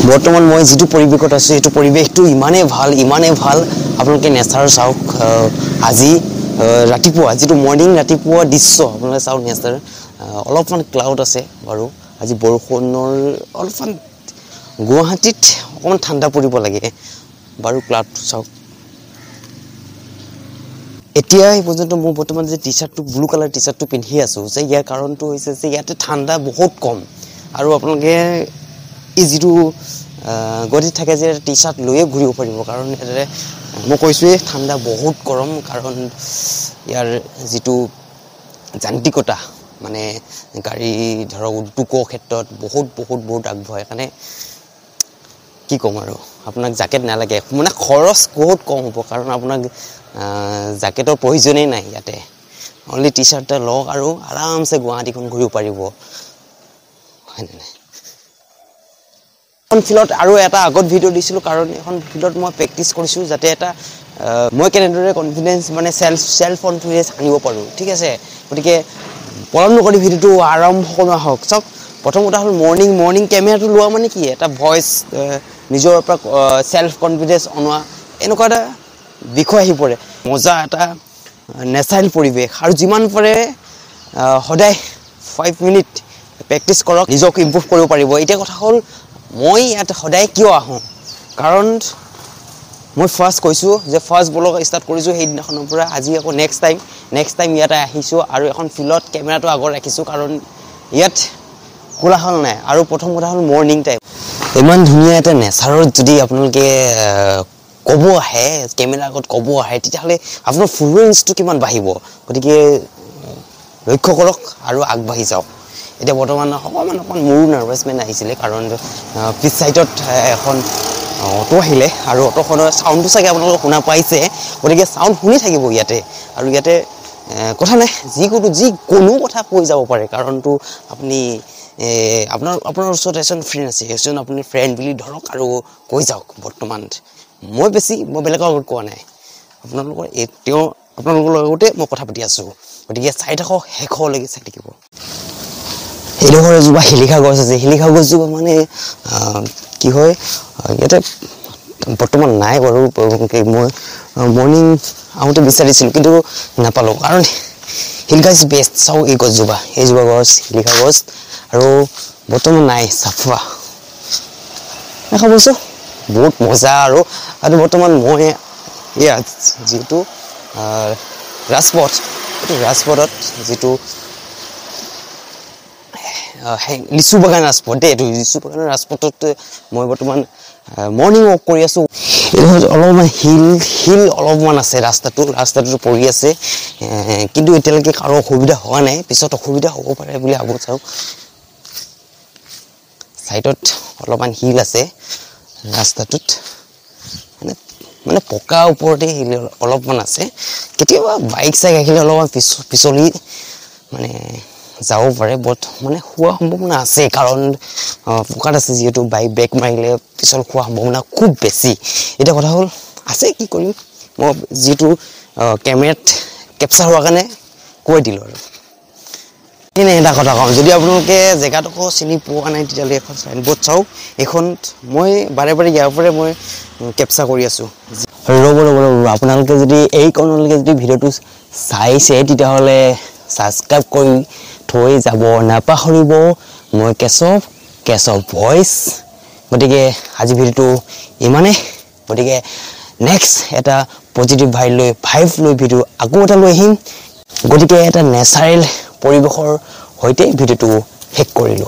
বৰ্তমান মই যেটো পৰিবেশত আছো এটো পৰিবেশটো ইমানে ভাল আপোনালোকে নেচাৰ চাওক আজি ৰাতিপুৱা যেটো মৰ্নিং ৰাতিপুৱা দৃশ্য আপোনালোকে চাওক নেচাৰ অলপমান ক্লাউড আছে বাৰু আজি বৰষুণৰ অলপমান গুৱাহাটীত অকমান ঠাণ্ডা পৰিব লাগে বাৰু ক্লাউড চাওক এতিয়া এই পৰ্যন্ত মই বৰ্তমান যে টি-শাৰ্টটো ব্লু কালাৰ টি-শাৰ্টটো পিন্ধি আছো যে ইয়াৰ কাৰণটো হৈছে যে ইয়াতে ঠাণ্ডা বহুত কম আৰু আপোনালোকে এই যেটো গদি থাকে যে টি-শাৰ্ট লৈয়ে ঘূৰিব পাৰিব কাৰণ এৰে মই কৈছোৱে ঠাণ্ডা বহুত গৰম কাৰণ ইয়াৰ যেটো যান্ত্ৰিকতা মানে গাড়ী ধৰক উদ্যোগৰ ক্ষেত্ৰত বহুত আগবঢ়ায় কাৰণে কি কম আৰু আপোনাক জ্যাকেট নালাগে মানে খৰচ বহুত কম হ'ব কাৰণ আপোনাক জ্যাকেটৰ প্ৰয়োজনেই নাই ইয়াতে অনলি টি-শাৰ্ট এটা লওক আৰু আৰামছে গুৱাহাটীখন ঘূৰিব পাৰিব হয়নে এখন ফিল্ডত আৰু এটা আগত ভিডিও দিছিলো কাৰণ এখন ফিল্ডত মই প্ৰেক্টিস কৰিছো যাতে এটা মই কেনেদৰে কনফিডেন্স মানে সেলফ কনফিডেন্স আনিব পাৰো ঠিক আছে গতিকে পলম নকৰি ভিডিওটো আৰম্ভ কৰা হওক চক প্ৰথম কথা হল মৰ্নিং ক্যামেৰাটো লোৱা মানে কি এটা ভয়েস নিজৰ পৰা সেলফ কনফিডেন্স অনোৱা এনেকুৱা এটা বিষয় আহি পৰে মজা এটা নেচাৰেল পৰিবেশ আৰু যিমান পাৰে সদায় 5 মিনিট প্ৰেক্টিস কৰক নিজক ইমপ্ৰুভ কৰিব পাৰিব এতিয়া কথা হল মই ইয়াত সদায় কিয় আহো কাৰণ মই ফাৰ্স্ট কৈছো যে ফাৰ্স্ট ব্লগ ষ্টাৰ্ট কৰিছো সেই দিনাখনৰ পৰা আজি আকৌ নেক্সট টাইম ইয়াতে আহিছো আৰু এখন ফিল্ডত ক্যামেৰাটো আগৰ ৰাখিছো কাৰণ ইয়াত কোলাহল নাই আৰু প্ৰথম কথা হল মৰ্নিং টাইম ইমান ধুনীয়া এটা নেচাৰত যদি আপোনালোকে কব আহে ক্যামেৰা আগত কব আহে তেতিয়াহলে আপোনাৰ ফ্লুৱেন্সটো কিমান বাঢ়িব গতিকে লক্ষ্য কৰক আৰু আগবাঢ়ি যাওক এটা বৰ্তমান অকমান মোৰ নাৰ্ভাছমেন্ট আহিছিলে কাৰণ পিছ সাইডত এখন অটো আহিলে আৰু অটোখনৰ সাউন্ডটো চাগে আপোনালোকে শুনা পাইছে গতিকে সাউন্ড শুনি থাকিব ইয়াতে আৰু ইয়াতে কথা নাই যিকোনো কথা কৈ যাব পাৰে কাৰণটো আপুনি আপোনাৰ ওচৰত এজন ফ্ৰেন্ড আছে এজন আপুনি ফ্ৰেন্ড বুলি ধৰক আৰু কৈ যাওক বৰ্তমান মই বেলেগৰ আগত কোৱা নাই আপোনালোকৰ লগতে মই কথা পাতি আছো গতিকে চাই থাকক হেখলৈকে চাই থাকিব এডোখৰ এজোপা শিলিখা গছ আছে শিলিখা গছজোপা মানে কি হয় ইয়াতে বৰ্তমান নাই বাৰু মই মৰ্নিং আহোঁতে বিচাৰিছিলো কিন্তু নাপালো কাৰণ শিলিখা ইজ বেষ্ট চাও এই গছজোপা গছ শিলিখা গছ আৰু বৰ্তমান নাই চাফা দেখা পাইছো বহুত মজা আৰু বৰ্তমান মই ইয়াত যেটো ৰাজপথত যেটো লিচু বাগান ৰাজপথ দেটো লিচু বাগানৰ ৰাজপথত মই বৰ্তমান মৰ্নিং ৱাক কৰি আছো অলপমান হিল অলপমান আছে ৰাস্তাটো পৰি আছে কিন্তু এতিয়ালৈকে কাৰো অসুবিধা হোৱা নাই পিছত অসুবিধা হ'ব পাৰে বুলি ভাবো চাও সাইডত অলপমান হিল আছে ৰাস্তাটোত মানে পকা ওপৰতে হিল অলপমান আছে কেতিয়াবা বাইক আহিলে অলপমান পিছলি মানে যাব পাৰে বট মানে হোৱা সম্ভাৱনা আছে কাৰণ পকাত আছে যেহেতু বাইক ব্ৰেক মাৰিলে পিছল খোৱা সম্ভাৱনা খুব বেছি এটা কথা হল আছে কি কৰিম মই যেটো ক্যামেৰাত ক্যাপচাৰ হোৱা কাৰণে কৈ দিলো আৰু কিনে এটা কথা কওঁ যদি আপোনালোকে জেগাটোকো চিনি পোৱা নাই তেতিয়ালে এখন সাইনবোৰ্ড চাওক এখন মই বাৰে ইয়াৰ পৰা মই ক্যাপচাৰ কৰি আছো ৰব আপোনালোকে যদি এই কোনলৈকে যদি ভিডিওটো চাইছে তেতিয়াহলে সাবস্ক্ৰাইব কৰি থৈ যাব নাপাহৰিব মই কেশৱ ভয়েস গতিকে আজি ভিডিওটো ইমানে গতিকে নেক্সট এটা পজিটিভ ভাইব লৈ ভিডিও আকৌ এটা লৈ আহিম গতিকে এটা নেচাৰেল পৰিবেশৰ হৈতে ভিডিওটো শেষ কৰিলো